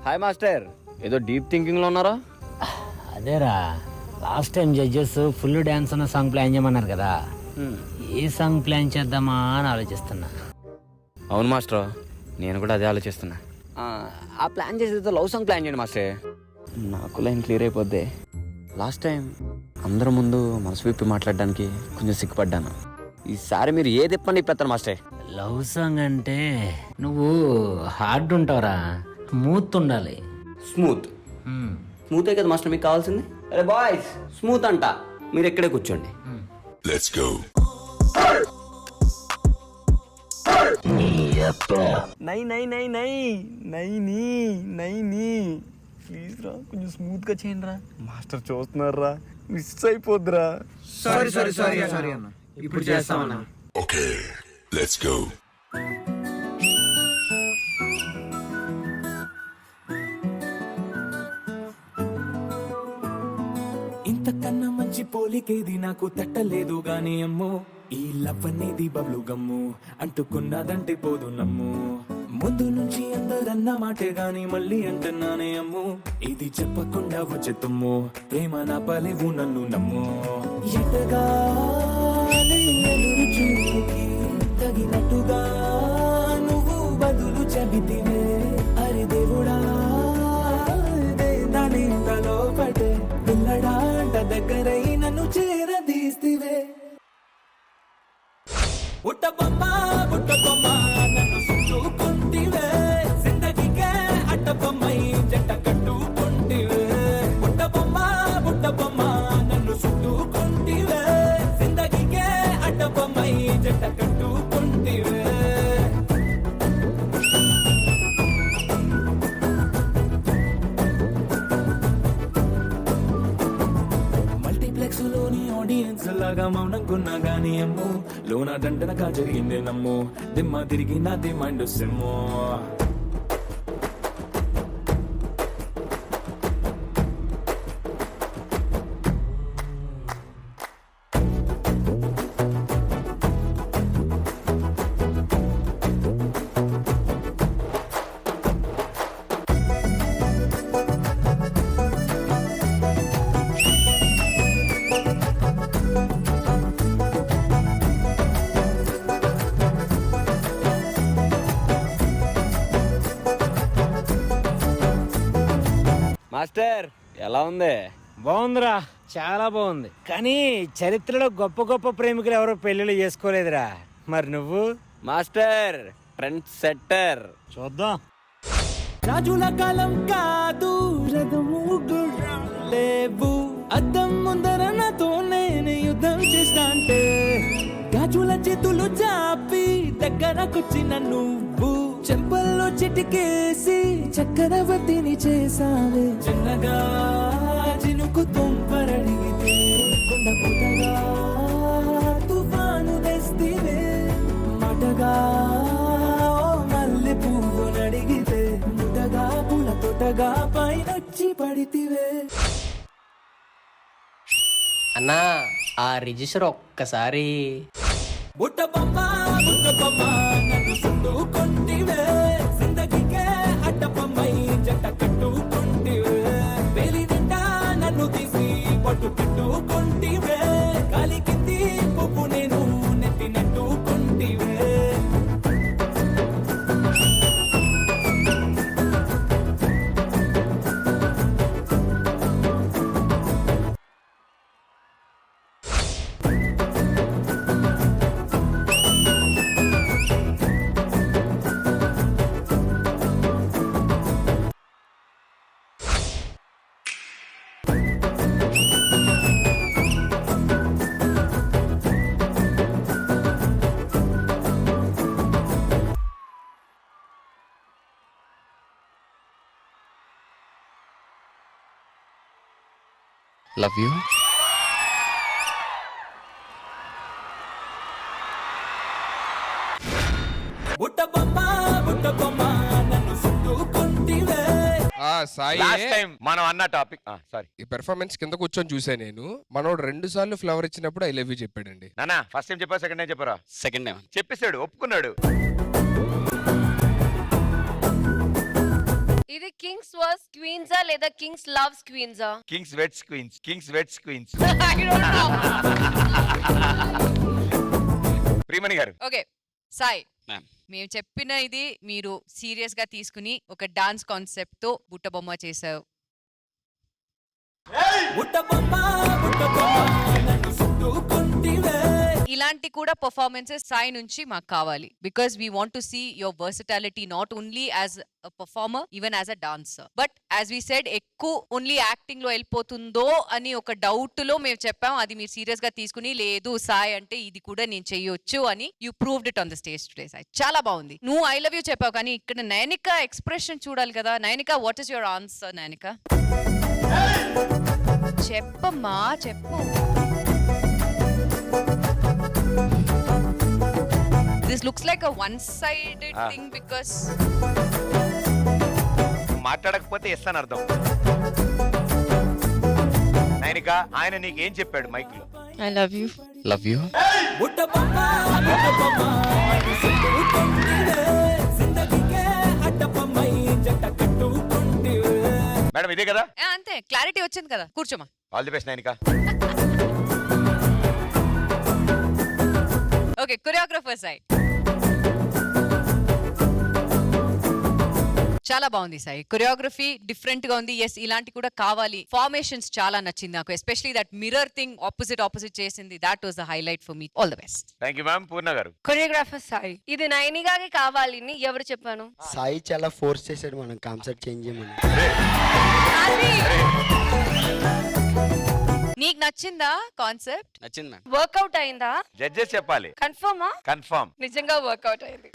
Hi master, ఏదో deep thinking లో ఉన్నారా? అదేరా, last time judges full dance ఉన్న సాంగ్ ప్లాన్ చేయమన్నారు కదా. ఏ సాంగ్ ప్లాన్ చేద్దామా అని ఆలోచిస్తున్నా. అవును మాస్టర్, నేను కూడా అదే ఆలోచిస్తున్నా. ఆ ప్లాన్ చేసేది లవ్ సాంగ్ ప్లాన్ చేయండి మాస్టర్. నాకు లైన్ క్లియర్ అయిపోద్ది. లాస్ట్ టైం అందరి ముందు మనసు విప్పి మాట్లాడడానికి కొంచెం సిగ్గుపడ్డాను. ఈసారి మీరు ఏది ఇప్పండి ఇప్పేస్తాను మాస్టర్. లవ్ సాంగ్ అంటే నువ్వు హార్డ్ ఉంటావురా, స్మూత్ ఉండాలి. స్మూత్ స్మూతే కదా మాస్టర్ మీకు కావాల్సింది. అరే బాయ్స్, స్మూత్ అంట, మీరు ఎక్కడే కూర్చోండి. Let's go. నై నై నై నై నైని నైని ప్లీజ్ రా, కొంచెం స్మూత్ గా చేయండి రా. మాస్టర్ చూస్తున్నారా, మిస్ అయిపోద్దురా. సారీ అన్న, ఇప్పుడు చేస్తామన్నా. Okay, let's go. ఇంతకన్నా మంచి పోలికేది నాకు తట్టలేదు గాని అమ్మో, ఈ లవ్ అనేది బబ్లు గమ్ము, అంటుకున్నదంటే పోదు నమ్ము. ముందు నుంచి అందరన్న మాటే గాని మళ్ళీ అంటున్నానే అమ్ము, ఇది చెప్పకుండా వచ్చే తుమ్ము, ప్రేమ నా పలేవు నన్ను నమ్ము. ఎటగానే ఎదురు చూపుకి తగినట్టుగా నువ్వు బదులు చెబితివే. అరి దేవుడా, దానింతలో పడే పిల్లడాంట దగ్గరై నన్ను చేరదీస్తివే. బుట్టబొమ్మ బుట్టబొమ్మ నన్ను చుట్టుకుంటివే, జిందగీకే అడ్డబొమ్మై జంట కట్టుకుంటివే. బుట్టబొమ్మ బుట్టబొమ్మ నన్ను చుట్టుకుంటివే, జిందగీకే అడ్డబొమ్మై జంట కట్టుకుంటివే. మల్టీప్లెక్స్ లోని ఆడియన్స్ లాగా మౌనంకున్నా గానీ అమ్ము, లోన దండనగా జరిగింది నమ్ము, దిమ్మ తిరిగి నాది మైండ్ సిమ్ము. మాస్టర్ ఎలా ఉంది? బాగుందిరా, చాలా బాగుంది. కానీ చరిత్రలో గొప్ప గొప్ప ప్రేమికులు ఎవరో పెళ్లిళ్ళు చేసుకోలేదురా. మరి నువ్వు? Master trend setter. చూద్దాం. రాజుల కాలం కాదు, రథము గుర్రం లేవు, అద్దం ముందర నాతో నేను యుద్ధం చేస్తాంటే, గాజుల చేతులు చాపి దగ్గరకొచ్చిన నువ్వు, చెంపల్లో చిటికేసి చక్రవర్తిని చేసావే. చిన్నగా చినుకు తుంపరడిగితే కొండ పుటగా తుఫాను తెస్తివే. మటగా మల్లె పువ్వు నడిగితే ముటగా పుల తొటగా పైనొచ్చి పడితివే. అన్నా, ఆ రిజిస్టర్ ఒక్కసారి. బుట్ట బొమ్మ నన్ను చుట్టుకుంటివే, జిందగీకే అడ్డబొమ్మై జంట కట్టుకుంటివే. వేలి నిండా నన్ను తీసి పట్టు పెట్టుకుంటివే, గాలి కింది పువ్వు నేను నెత్తి నెట్టుకుంటివే. Love you. బుట్ట బొమ్మ నన్ను చుట్టుకుంటివే. లాస్ట్ టైం మనం అన్న టాపిక్ సారీ, ఈ పెర్ఫార్మెన్స్ కింద కూర్చొని చూసా నేను. మనోడు 2 సార్లు ఫ్లవర్ ఇచ్చినప్పుడు ఐ లవ్ యూ చెప్పాడండి. నానా ఫస్ట్ టైం చెప్పా, సెకండ్ టైం చెప్పారా? సెకండ్ టైం చెప్పేశాడు, ఒప్పుకున్నాడు. ఇది కింగ్స్ వర్స్ క్వీన్సా లేదా కింగ్స్ లవ్స్ క్వీన్సా? Kings weds queens, kings weds queens. I don't know. Priyamani గారు. Okay Sai Ma'am. మేము చెప్పిన ఇది మీరు సీరియస్ గా తీసుకుని ఒక డాన్స్ కాన్సెప్ట్ తో బుట్టబొమ్మ చేసావు. ఇలాంటి కూడా పర్ఫార్మెన్సెస్ సాయి నుంచి మాకు కావాలి because we want to see your versatility not only as a performer even as a dancer. But as we said ఎక్కువ ఓన్లీ యాక్టింగ్ లో వెళ్ళిపోతుందో అని ఒక డౌట్ లో మేము చెప్పాం. అది మీరు సీరియస్ గా తీసుకుని లేదు సాయి అంటే ఇది కూడా నేను చెయ్యొచ్చు అని you proved it on the stage today. Sai చాలా బాగుంది. నువ్వు ఐ లవ్ యూ చెప్పావు కానీ ఇక్కడ నైనిక ఎక్స్ప్రెషన్ చూడాలి కదా. Nainika what is your answer? Nainika చెప్పమ్మా చెప్పు. This looks like a one-sided thing because మాట్లాడకపోతే ఇస్తాను అర్థం. నైనిక ఆయన నీకేం చెప్పాడు మైక్ లో? I love you. Love you. Madam ఇదే కదా? అంతే క్లారిటీ వచ్చింది కదా. కూర్చోమా. All the best Nainika. Okay choreographer Sai చాలా బాగుంది. సాయి కొరియోగ్రఫీ డిఫరెంట్ గా ఉంది. ఎస్ ఇలాంటి కూడా కావాలి. ఫార్మేషన్స్ చాలా నచ్చింది నాకు. Especially that mirror thing opposite చేసింది. That was the highlight for me. All the best. Thank you ma'am. Purna గారు. కొరియోగ్రాఫర్ సాయి ఇది నైనిగాకి కావాలి అని ఎవరు చెప్పాను? సాయి చాలా ఫోర్స్ చేశాడు మనం కాన్సెప్ట్ చేంజ్ చేయమని. నీకు నచ్చిందా కాన్సెప్ట్? నచ్చింది మ్యామ్. వర్కౌట్ అయిందా? జడ్జెస్ చెప్పాలి. కన్ఫర్మా? కన్ఫర్మ్. నిజంగా వర్కౌట్ అయింది.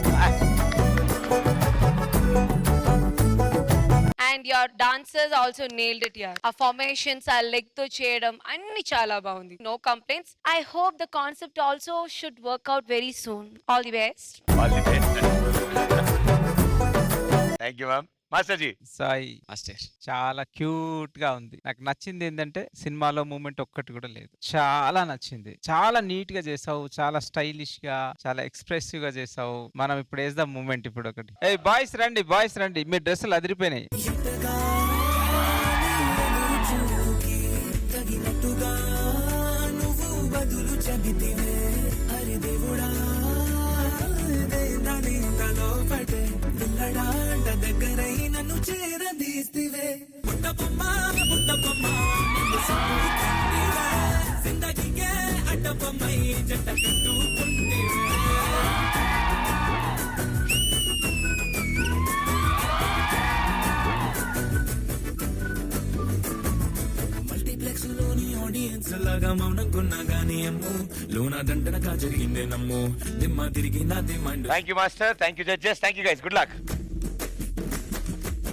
And your dancers also nailed it here. ఆ ఫార్మేషన్స్ ఆ లెగ్ తో చేయడం అన్ని చాలా బాగుంది. No complaints. I hope the concept also should work out very soon. All the best. All the best. Thank you ma'am. Master ji. Sai master చాలా cute గా ఉంది. నాకు నచ్చింది ఏంటంటే సినిమాలో మూమెంట్ ఒక్కటి కూడా లేదు. చాలా నచ్చింది. చాలా నీట్ గా చేసావు. చాలా స్టైలిష్ గా చాలా ఎక్స్ప్రెసివ్ గా చేసావు. మనం ఇప్పుడు వేద్దాం మూమెంట్. ఇప్పుడు ఒకటి ఏ బాయ్స్ రండి, బాయ్స్ రండి. మీ డ్రెస్సులు అదిరిపోయినాయి. మల్టీప్లెక్స్ లోని ఆడియన్స్ లాగా మౌనం కొన్నా గానీ అమ్ము లోనా దండనగా జరిగిందే నమ్ము దిమ్మ తిరిగి నా దిమ్మ. Thank you master. Thank you judges. Thank you guys. Good luck.